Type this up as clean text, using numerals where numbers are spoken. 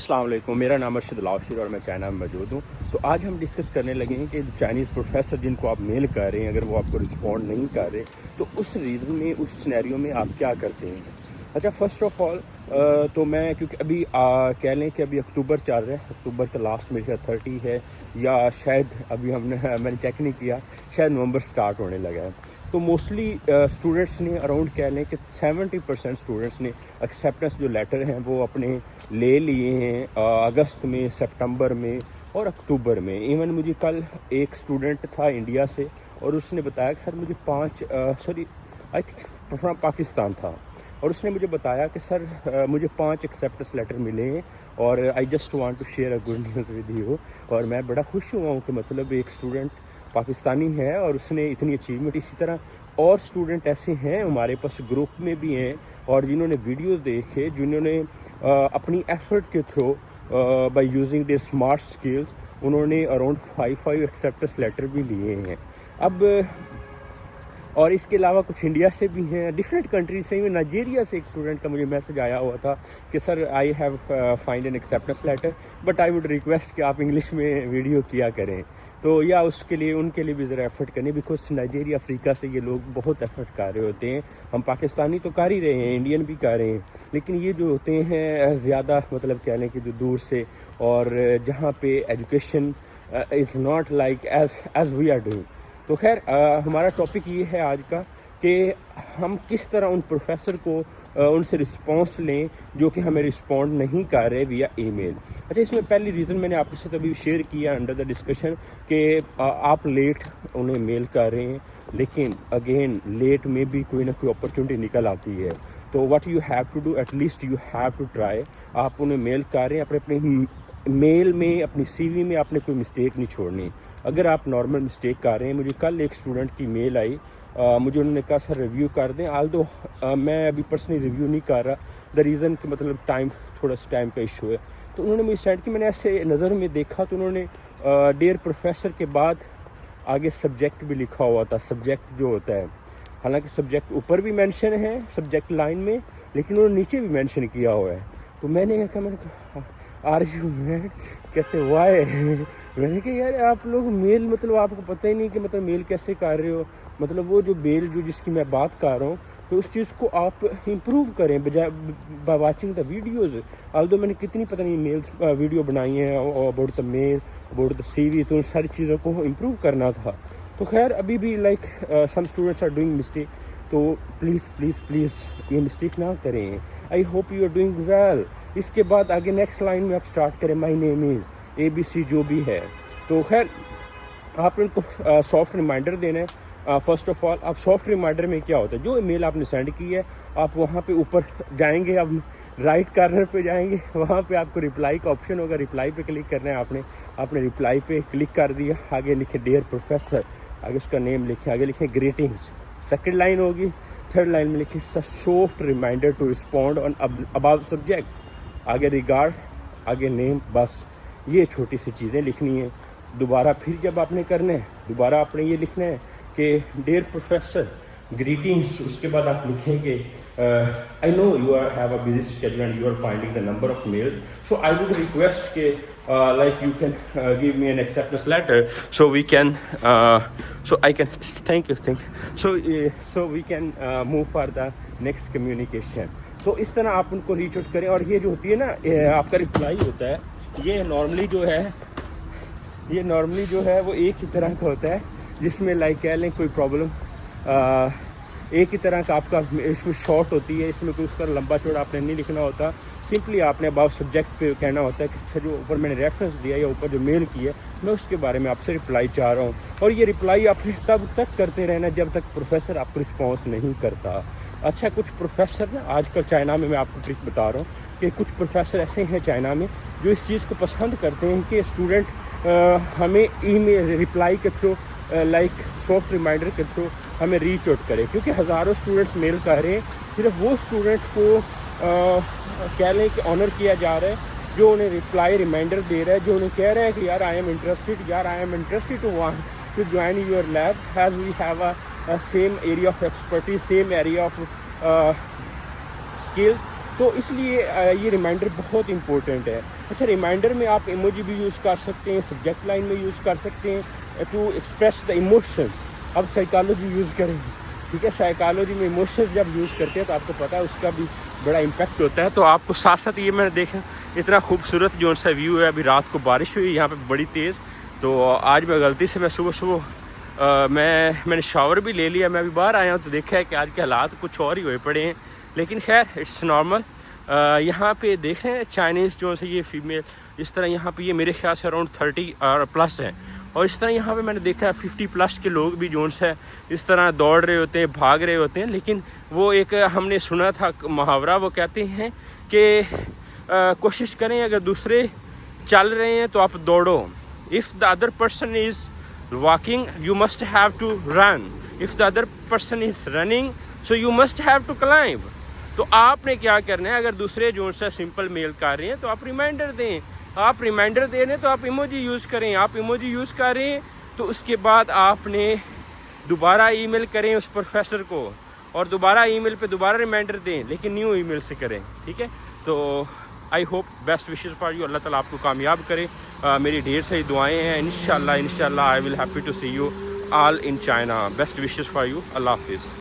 السلام علیکم، میرا نام ارشد لاؤشیر اور میں چائنا میں موجود ہوں. تو آج ہم ڈسکس کرنے لگے ہیں کہ چائنیز پروفیسر جن کو آپ میل کر رہے ہیں اگر وہ آپ کو رسپونڈ نہیں کر رہے تو اس ریزن میں اس سینیریو میں آپ کیا کرتے ہیں. اچھا، فرسٹ آف آل تو میں کیونکہ ابھی کہہ لیں کہ ابھی اکتوبر چل رہا ہے، اکتوبر کا لاسٹ میرے خیال 30 ہے یا شاید ابھی میں نے چیک نہیں کیا، شاید نومبر سٹارٹ ہونے لگا ہے. تو موسٹلی اسٹوڈنٹس نے اراؤنڈ کہہ لیں کہ 70% اسٹوڈنٹس نے ایکسیپٹنس جو لیٹر ہیں وہ اپنے لے لیے ہیں اگست میں، سپٹمبر میں اور اکتوبر میں. ایون مجھے کل ایک اسٹوڈنٹ تھا انڈیا سے اور اس نے بتایا کہ سر مجھے آئی تھنک فرام پاکستان تھا، اور اس نے مجھے بتایا کہ سر مجھے 5 ایکسیپٹنس لیٹر ملے ہیں اور I just want to share a good news with you. اور میں بڑا خوش ہوا ہوں کہ مطلب ایک اسٹوڈنٹ پاکستانی ہے اور اس نے اتنی اچیومنٹ. اسی طرح اور اسٹوڈنٹ ایسے ہیں ہمارے پاس گروپ میں بھی ہیں اور جنہوں نے ویڈیوز دیکھے، جنہوں نے اپنی ایفرٹ کے through by using their smart skills انہوں نے اراؤنڈ 5 ایکسیپٹنس لیٹر بھی لیے ہیں. اب اور اس کے علاوہ کچھ انڈیا سے بھی ہیں، ڈفرینٹ کنٹریز سے. نائجیریا سے ایک اسٹوڈنٹ کا مجھے میسج آیا ہوا تھا کہ sir I have find an acceptance letter but I would request کہ آپ انگلش میں ویڈیو کیا کریں. تو یا اس کے لیے ان کے لیے بھی ذرا ایفرٹ کریں، بیکاز نائجیریا، افریقہ سے یہ لوگ بہت ایفرٹ کر رہے ہوتے ہیں. ہم پاکستانی تو کر ہی رہے ہیں، انڈین بھی کر رہے ہیں، لیکن یہ جو ہوتے ہیں زیادہ مطلب کہہ لیں کہ جو دور سے اور جہاں پہ education is not like as we are doing. تو خیر ہمارا ٹاپک یہ ہے آج کا کہ ہم کس طرح ان پروفیسر کو ان سے رسپانس لیں جو کہ ہمیں رسپونڈ نہیں کر رہے ویا ای میل. اچھا، اس میں پہلی ریزن میں نے آپ کے ساتھ ابھی شیئر کیا انڈر دا ڈسکشن کہ آپ لیٹ انہیں میل کر رہے ہیں، لیکن اگین لیٹ میں بھی کوئی نہ کوئی اپرچونٹی نکل آتی ہے. تو what you have to do, at least you have to try. آپ انہیں میل کر رہے ہیں، اپنے میل میں، اپنی سی وی میں آپ نے کوئی مسٹیک نہیں چھوڑنی. اگر آپ نارمل مسٹیک کر رہے ہیں، مجھے کل ایک اسٹوڈنٹ کی میل آئی، مجھے انہوں نے کہا سر ریویو کر دیں. آلدو میں ابھی پرسنلی ریویو نہیں کر رہا، دا ریزن کہ مطلب تھوڑا سا ٹائم کا ایشو ہے. تو انہوں نے مجھے سینڈ کی، میں نے ایسے نظر میں دیکھا تو انہوں نے ڈیئر پروفیسر کے بعد آگے سبجیکٹ بھی لکھا ہوا تھا. سبجیکٹ جو ہوتا ہے، حالانکہ سبجیکٹ اوپر بھی مینشن ہے سبجیکٹ لائن میں، لیکن انہوں نے نیچے بھی مینشن کیا ہوا ہے. تو میں نے کہا آر یو مین، کہتے وائی. میں نے کہا یار آپ لوگ میل مطلب آپ کو پتہ ہی نہیں کہ مطلب میل کیسے کر رہے ہو. مطلب وہ جو میل جو جس کی میں بات کر رہا ہوں تو اس چیز کو آپ امپروو کریں بجائے بائی واچنگ دا ویڈیوز. آلدو میں نے کتنی پتہ نہیں میلز ویڈیو بنائی ہیں about the mile, about the سی وی، تو ان ساری چیزوں کو امپروو کرنا تھا. تو خیر ابھی بھی like some students are doing mistake, تو پلیز یہ مسٹیک نہ کریں. I hope you are doing well. اس کے بعد آگے نیکسٹ لائن میں آپ اسٹارٹ کریں مائی نیم از ABC جو بھی ہے. تو خیر آپ نے ان کو سافٹ ریمائنڈر دینا ہے. فرسٹ آف آل آپ سافٹ ریمائنڈر میں کیا ہوتا ہے، جو ای میل آپ نے سینڈ کی ہے آپ وہاں پہ اوپر جائیں گے، اب رائٹ کارنر پہ جائیں گے، وہاں پہ آپ کو ریپلائی کا آپشن ہوگا. ریپلائی پہ کلک کرنا ہے آپ نے ریپلائی پہ کلک کر دیا. آگے لکھے ڈیئر پروفیسر، آگے اس کا نیم لکھیں، آگے لکھیں گریٹنگس. سیکنڈ لائن ہوگی، تھرڈ لائن میں لکھیں soft reminder to respond on about subject, آگے ریگارڈ، آگے نیم. بس یہ چھوٹی سی چیزیں لکھنی ہیں. دوبارہ پھر جب آپ نے کرنا ہے دوبارہ آپ نے یہ لکھنا ہے کہ ڈیئر پروفیسر گریٹنگس. اس کے بعد آپ لکھیں کہ I know you are have a busy schedule and you are finding the number of mail, so I would request کہ like you can give me an acceptance letter so we can so I can thank you so we can move for the next communication. تو اس طرح آپ ان کو reach out کریں. اور یہ جو ہوتی ہے نا آپ کا ریپلائی ہوتا ہے، یہ نارملی جو ہے وہ ایک ہی طرح کا ہوتا ہے، جس میں لائک کہہ لیں کوئی پرابلم ایک ہی طرح کا آپ کا اس میں شارٹ ہوتی ہے. اس میں کوئی اس طرح لمبا چوڑا آپ نے نہیں لکھنا ہوتا. سمپلی آپ نے اباؤٹ سبجیکٹ پہ کہنا ہوتا ہے کہ جو اوپر میں نے ریفرنس دیا یا اوپر جو میل کی ہے میں اس کے بارے میں آپ سے رپلائی چاہ رہا ہوں. اور یہ رپلائی آپ نے تب تک کرتے رہنا جب تک پروفیسر آپ کو رسپانس نہیں کرتا. اچھا، کچھ پروفیسر نا آج کل چائنا میں آپ کو ٹرک بتا رہا ہوں کہ کچھ پروفیسر ایسے ہیں چائنا میں جو اس چیز کو پسند کرتے ہیں کہ اسٹوڈنٹ ہمیں ای میل رپلائی کے تھرو لائک سافٹ ریمائنڈر کے تھرو ہمیں ریچ آؤٹ کرے. کیونکہ ہزاروں اسٹوڈنٹس میل کر رہے ہیں، صرف وہ اسٹوڈنٹ کو کہہ لیں کہ آنر کیا جا رہا ہے جو انہیں رپلائی ریمائنڈر دے رہا ہے، جو انہیں کہہ رہا ہے کہ یار I am interested to want to join your lab as we have a same area of expertise, same area of skill. تو اس لیے یہ ریمائنڈر بہت امپورٹنٹ ہے. اچھا ریمائنڈر میں آپ ایموجی بھی یوز کر سکتے ہیں, سبجیکٹ لائن میں یوز کر سکتے ہیں ٹو ایکسپریس دا ایموشنز. اب سائیکالوجی یوز کریں گے, ٹھیک ہے, سائیکالوجی میں ایموشنز جب یوز کرتے ہیں تو آپ کو پتہ ہے اس کا بھی بڑا امپیکٹ ہوتا ہے. تو آپ کو ساتھ ساتھ یہ میں نے دیکھا اتنا خوبصورت جو سا ویو ہے. ابھی رات کو بارش ہوئی یہاں پہ بڑی تیز, تو آج میں غلطی سے میں صبح میں نے شاور بھی لے لیا. میں ابھی باہر آیا ہوں تو دیکھا ہے کہ آج کے حالات کچھ اور ہی ہوئے پڑے ہیں, لیکن خیر اٹس نارمل. یہاں پہ دیکھیں چائنیز جو ہے یہ فیمیل اس طرح یہاں پہ یہ میرے خیال سے اراؤنڈ 30 پلس ہیں, اور اس طرح یہاں پہ میں نے دیکھا ہے 50 پلس کے لوگ بھی جو ہے اس طرح دوڑ رہے ہوتے ہیں, بھاگ رہے ہوتے ہیں. لیکن وہ ایک ہم نے سنا تھا محاورہ, وہ کہتے ہیں کہ کوشش کریں اگر دوسرے چل رہے ہیں تو آپ دوڑو. If the other person is walking you must have to run, if the other person is running so you must have to climb. تو آپ نے کیا کرنا ہے, اگر دوسرے جو سے سمپل میل کر رہے ہیں تو آپ ریمائنڈر دیں. آپ ریمائنڈر دے رہے ہیں تو آپ ایموجی یوز کریں. آپ ایموجی یوز کر رہے ہیں تو اس کے بعد آپ نے دوبارہ ای میل کریں اس پروفیسر کو, اور دوبارہ ای میل پہ دوبارہ ریمائنڈر دیں, لیکن نیو ای میل سے کریں, ٹھیک ہے. تو I hope best wishes for you, اللہ تعالیٰ آپ کو کامیاب کرے. میری ڈھیر ساری دعائیں ہیں. انشاءاللہ I will happy to see you all in China. Best wishes for you. اللہ حافظ.